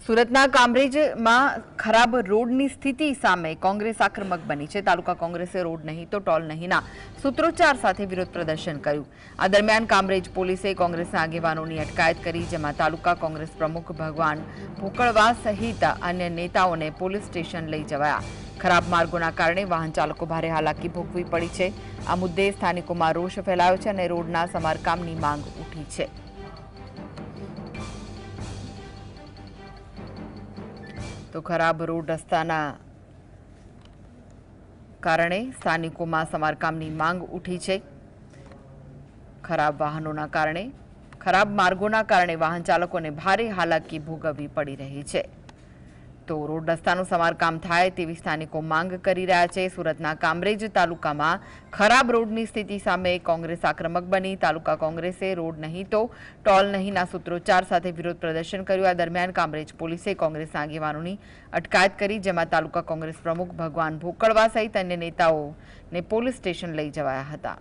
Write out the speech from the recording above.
સુરતના કામરેજમાં ખરાબ રોડની સ્થિતિ સામે કોંગ્રેસ આક્રમક બની છે। તાલુકા કોંગ્રેસે રોડ નહીં તો ટોલ નહીંના સૂત્રોચ્ચાર સાથે વિરોધ પ્રદર્શન કર્યું। આ દરમિયાન કામરેજ પોલીસે કોંગ્રેસના આગેવાનોની અટકાયત કરી, જેમાં તાલુકા કોંગ્રેસ પ્રમુખ ભગવાન ભોકળવા સહિત અન્ય નેતાઓને પોલીસ સ્ટેશન લઈ જવાયા। ખરાબ માર્ગોના કારણે વાહન ચાલકો ભારે હાલાકી ભોગવી પડી છે। આ મુદ્દે સ્થાનિકોમાં રોષ ફેલાયો છે અને રોડના સમારકામની માંગ ઉઠી છે। तो खराब रोड रस्ताना कारणे स्थानिकों समारकामनी मांग उठी है। खराब वाहनों कारणे खराब मार्गों कारणे वाहन चालकों ने भारे हालाकी भोगववी पड़ी रही है। तो रोड रस्ताનું સમારકામ થાય તેવી સ્થાનિકો માંગ કરી રહ્યા છે। સુરતના કામરેજ તાલુકામાં ખરાબ રોડની સ્થિતિ સામે કોંગ્રેસ આક્રમક બની। તાલુકા કોંગ્રેસે રોડ નહીં તો ટોલ નહીંના સૂત્રોચ્ચાર સાથે વિરોધ પ્રદર્શન કર્યું। આ દરમિયાન કામરેજ પોલીસે કોંગ્રેસના આગેવાનોની અટકાયત કરી, જેમાં તાલુકા કોંગ્રેસ પ્રમુખ ભગવાન ભોકળવા સહિત અન્ય નેતાઓને પોલીસ સ્ટેશન લઈ જવાયા હતા।